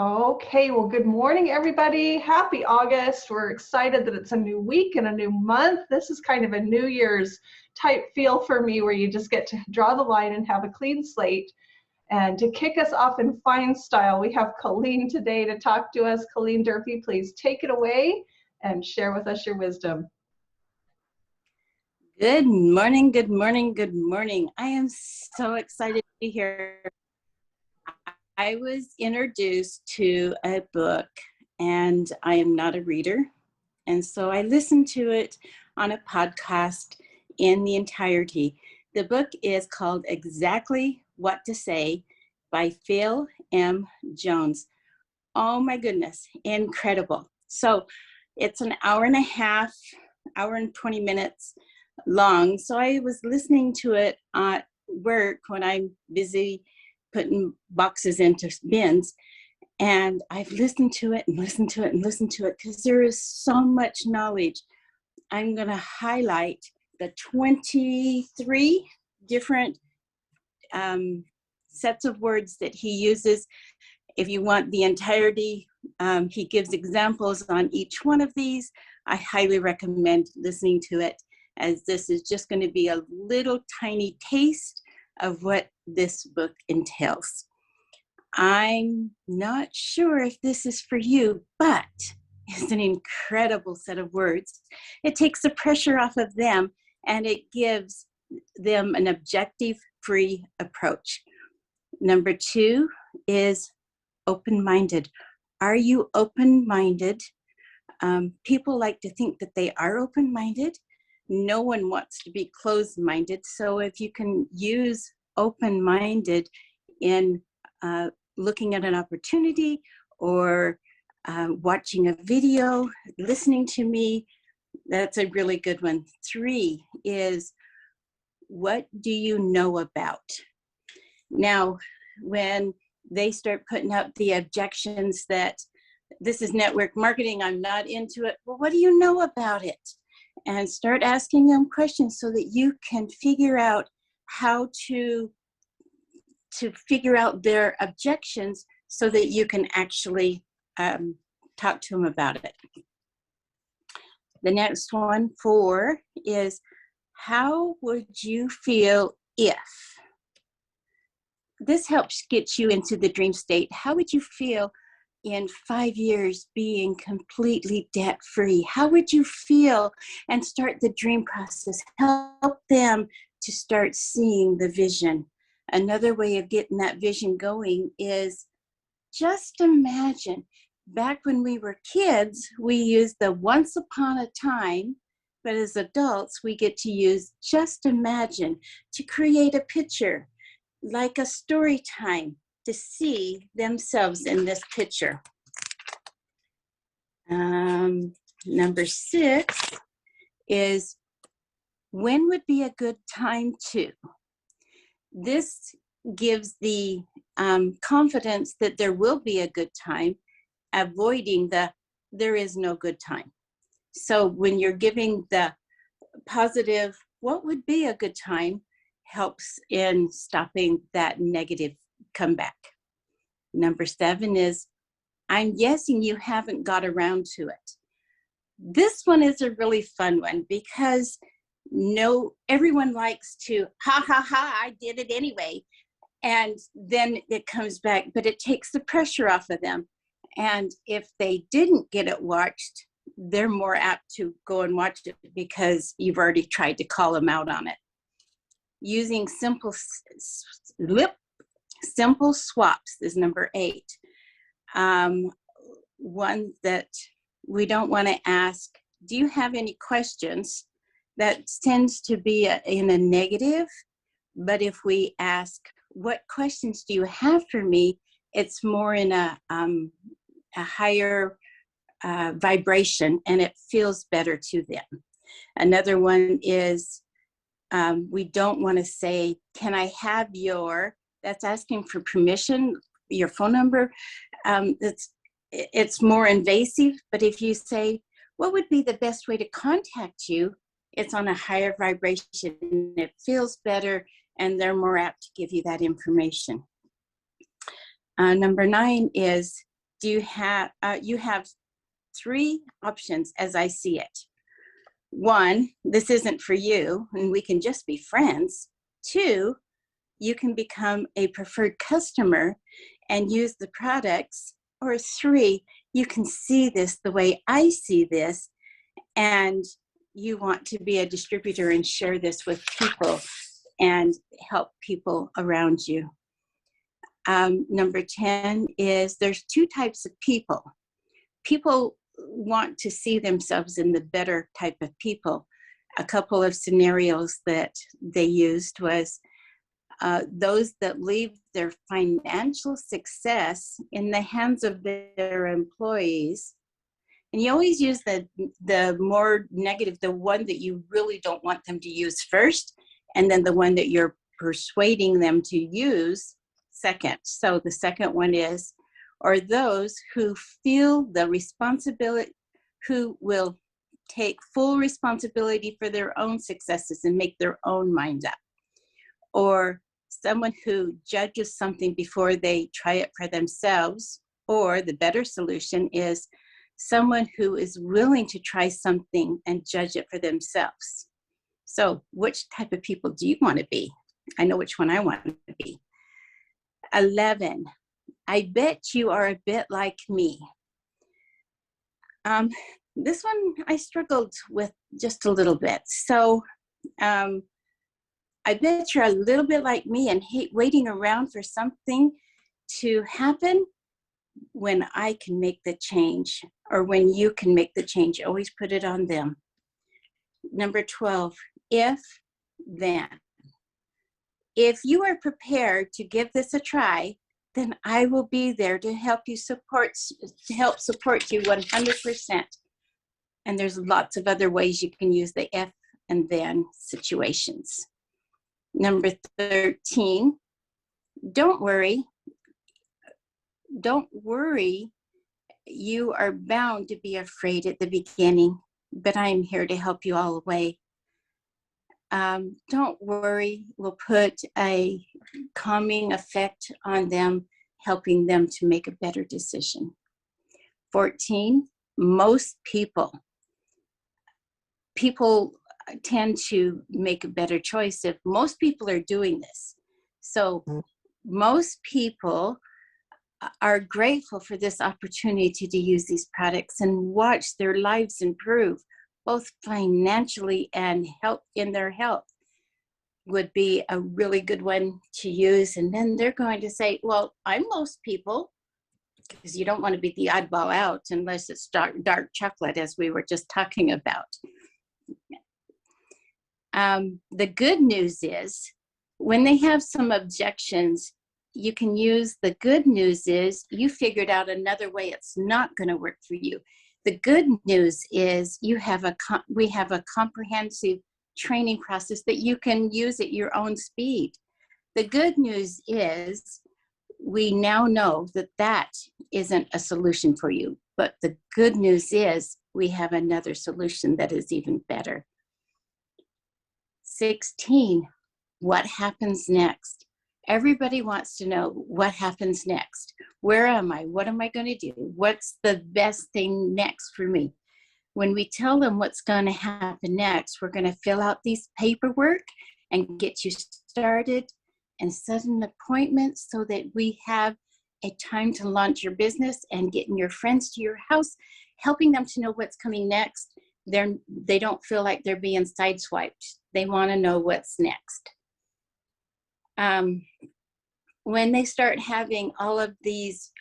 Okay, well, good morning, everybody. Happy August. We're excited that it's a new week and a new month. This is kind of a New Year's type feel for me where you just get to draw the line and have a clean slate. And to kick us off in fine style, we have Kolene today to talk to us. Kolene Durfee, please take it away and share with us your wisdom. Good morning, good morning, good morning. I am so excited to be here. I was introduced to a book, and I am not a reader. And so I listened to it on a podcast in the entirety. The book is called Exactly What to Say by Phil M. Jones. Oh my goodness, incredible. So it's an hour and a half, hour and 20 minutes long. So I was listening to it at work when I'm busy putting boxes into bins. And I've listened to it and listened to it and listened to it because there is so much knowledge. I'm going to highlight the 23 different sets of words that he uses. If you want the entirety, he gives examples on each one of these. I highly recommend listening to it, as this is just going to be a little tiny taste of what this book entails. I'm not sure if this is for you, but it's an incredible set of words. It takes the pressure off of them, and it gives them an objective-free approach. Number 2 is open-minded. Are you open-minded? People like to think that they are open-minded. No one wants to be closed-minded. So if you can use open-minded in looking at an opportunity or watching a video, listening to me, that's a really good one. 3 is, what do you know about? Now, when they start putting out the objections that this is network marketing, I'm not into it, well, what do you know about it? And start asking them questions so that you can figure out how to figure out their objections so that you can actually talk to them about it. The next one, 4, is, how would you feel if? This helps get you into the dream state. How would you feel in 5 years being completely debt-free? How would you feel? And start the dream process. Help them to start seeing the vision. Another way of getting that vision going is, just imagine, back when we were kids, we used the once upon a time, but as adults, we get to use just imagine to create a picture, like a story time, to see themselves in this picture. Number 6 is, when would be a good time to? This gives the confidence that there will be a good time, avoiding the there is no good time. So when you're giving the positive, what would be a good time, helps in stopping that negative comeback. Number 7 is, I'm guessing you haven't got around to it. This one is a really fun one because everyone likes to, ha, ha, ha, I did it anyway. And then it comes back, but it takes the pressure off of them. And if they didn't get it watched, they're more apt to go and watch it because you've already tried to call them out on it. Using simple swaps is number 8. One that we don't want to ask, do you have any questions? That tends to be in a negative, but if we ask, what questions do you have for me? It's more in a higher vibration, and it feels better to them. Another one is, we don't want to say, can I have that's asking for permission, your phone number. It's more invasive, but if you say, what would be the best way to contact you? It's on a higher vibration, and it feels better, and they're more apt to give you that information. Number 9 is, you have three options as I see it. One, this isn't for you and we can just be friends. Two, you can become a preferred customer and use the products. Or three, you can see this the way I see this and you want to be a distributor and share this with people and help people around you. Number 10 is there's two types of people. People want to see themselves in the better type of people. A couple of scenarios that they used was those that leave their financial success in the hands of their employees. And you always use the more negative, the one that you really don't want them to use first, and then the one that you're persuading them to use second. So the second one is, or those who feel the responsibility, who will take full responsibility for their own successes and make their own mind up. Or someone who judges something before they try it for themselves. Or the better solution is someone who is willing to try something and judge it for themselves. So which type of people do you want to be? I know which one I want to be. 11, I bet you are a bit like me. This one I struggled with just a little bit. So I bet you're a little bit like me and hate waiting around for something to happen when I can make the change, or when you can make the change. Always put it on them. Number 12, if then. If you are prepared to give this a try, then I will be there to help support you 100%. And there's lots of other ways you can use the if and then situations. Number 13, don't worry. Don't worry. You are bound to be afraid at the beginning, but I'm here to help you all the way. Don't worry. We'll put a calming effect on them, helping them to make a better decision. 14, most people tend to make a better choice if most people are doing this. So most people are grateful for this opportunity to use these products and watch their lives improve, both financially and in their health would be a really good one to use. And then they're going to say, well, I'm most people, because you don't want to be the oddball out unless it's dark chocolate, as we were just talking about. The good news is when they have some objections, you can use the good news is you figured out another way it's not going to work for you. The good news is we have a comprehensive training process that you can use at your own speed. The good news is we now know that isn't a solution for you, but the good news is we have another solution that is even better. 16, what happens next? Everybody wants to know what happens next. Where am I? What am I going to do? What's the best thing next for me? When we tell them what's going to happen next, we're going to fill out these paperwork and get you started and set an appointment so that we have a time to launch your business and getting your friends to your house, helping them to know what's coming next. They don't feel like they're being sideswiped. They want to know what's next. When they start having all of these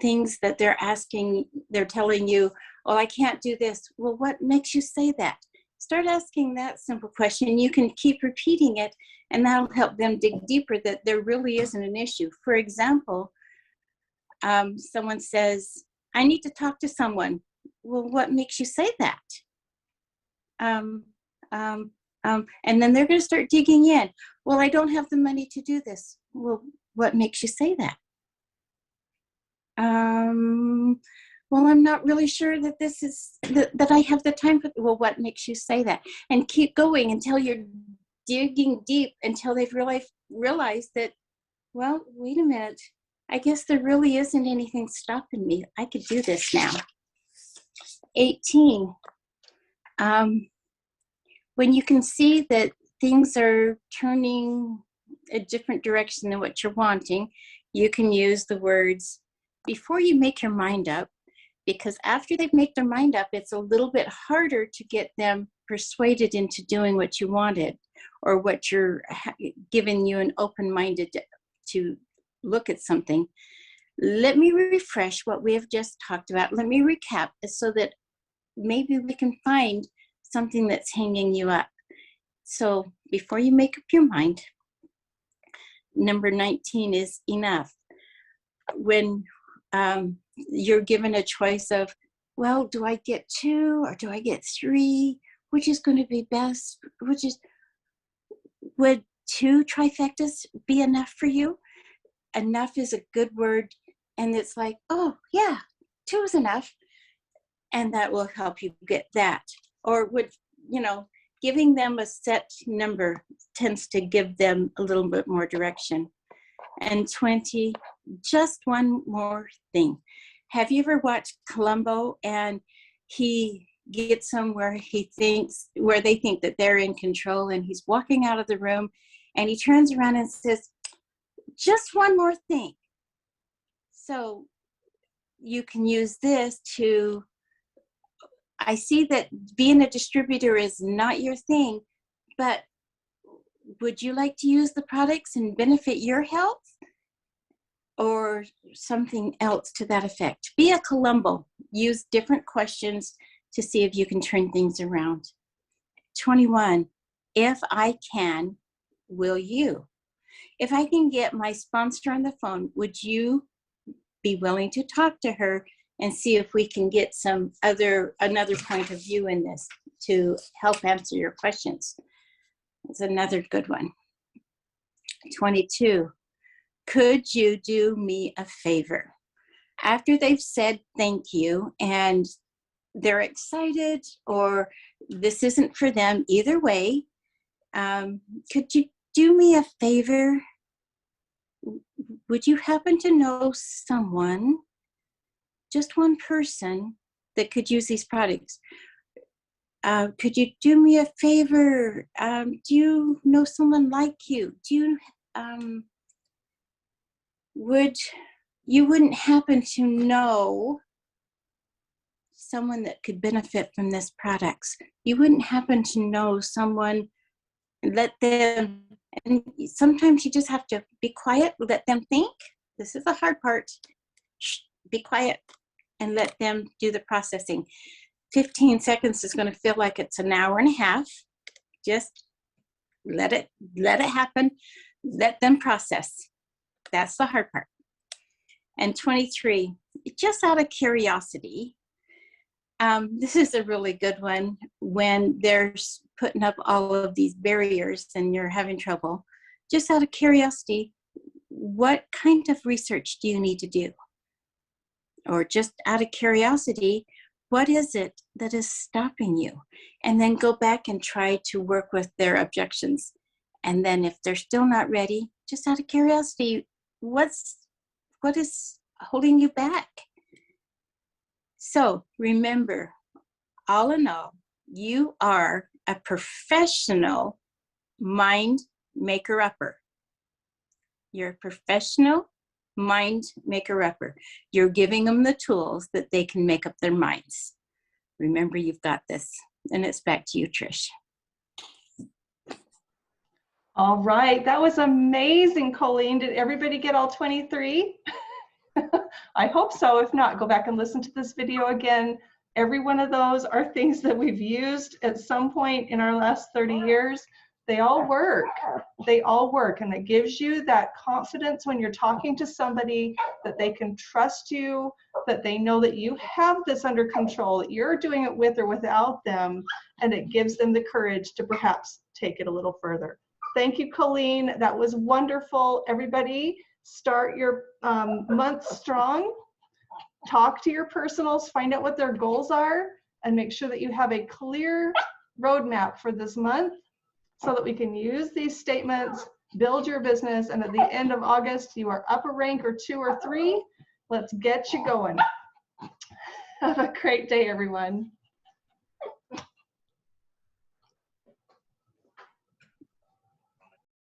things that they're telling you, oh, I can't do this. Well, what makes you say that? Start asking that simple question. You can keep repeating it, and that'll help them dig deeper that there really isn't an issue. For example, someone says, I need to talk to someone. Well, what makes you say that? And then they're going to start digging in. Well, I don't have the money to do this. Well, what makes you say that? Well, I'm not really sure that this is, that I have the time for, well, what makes you say that? And keep going until you're digging deep until they've realized that, well, wait a minute, I guess there really isn't anything stopping me. I could do this now. 18. When you can see that things are turning a different direction than what you're wanting, you can use the words before you make your mind up, because after they've made their mind up, it's a little bit harder to get them persuaded into doing what you wanted, or what you're giving you an open-minded to look at something. Let me refresh what we have just talked about. Let me recap so that maybe we can find something that's hanging you up. So before you make up your mind, number 19 is enough. When you're given a choice of, well, do I get 2 or do I get 3? Which is going to be best? Would 2 trifectas be enough for you? Enough is a good word, and it's like, oh yeah, 2 is enough, and that will help you get that. Or would, giving them a set number tends to give them a little bit more direction. And 20, just one more thing. Have you ever watched Columbo, and he gets somewhere where they think that they're in control, and he's walking out of the room and he turns around and says, just one more thing. So you can use this to, I see that being a distributor is not your thing, but would you like to use the products and benefit your health? Or something else to that effect. Be a Columbo. Use different questions to see if you can turn things around. 21, if I can, will you? If I can get my sponsor on the phone, would you be willing to talk to her and see if we can get another point of view in this to help answer your questions? That's another good one. 22, could you do me a favor? After they've said thank you and they're excited, or this isn't for them, either way, could you do me a favor? Would you happen to know someone, just one person, that could use these products? Could you do me a favor? Do you know someone like you? You wouldn't happen to know someone that could benefit from this products? You wouldn't happen to know someone, let them, and sometimes you just have to be quiet, let them think. This is the hard part. Shh, be quiet and let them do the processing. 15 seconds is going to feel like it's an hour and a half. Just let it happen. Let them process. That's the hard part. And 23, just out of curiosity, this is a really good one when they're putting up all of these barriers and you're having trouble. Just out of curiosity, what kind of research do you need to do? Or just out of curiosity, what is it that is stopping you? And then go back and try to work with their objections. And then if they're still not ready, just out of curiosity, what is holding you back? So remember, all in all, you are a professional mind maker-upper. You're a professional mind maker-upper. You're giving them the tools that they can make up their minds. Remember, you've got this. And it's back to you, Trish. All right, that was amazing, Kolene. Did everybody get all 23? I hope so. If not, go back and listen to this video again. Every one of those are things that we've used at some point in our last 30 years. They all work. They all work. And it gives you that confidence when you're talking to somebody that they can trust you, that they know that you have this under control, that you're doing it with or without them, and it gives them the courage to perhaps take it a little further. Thank you, Kolene. That was wonderful. Everybody, start your month strong. Talk to your personals, find out what their goals are, and make sure that you have a clear roadmap for this month so that we can use these statements build your business, and at the end of August, you are up a rank or 2 or 3. Let's get you going. Have a great day, everyone.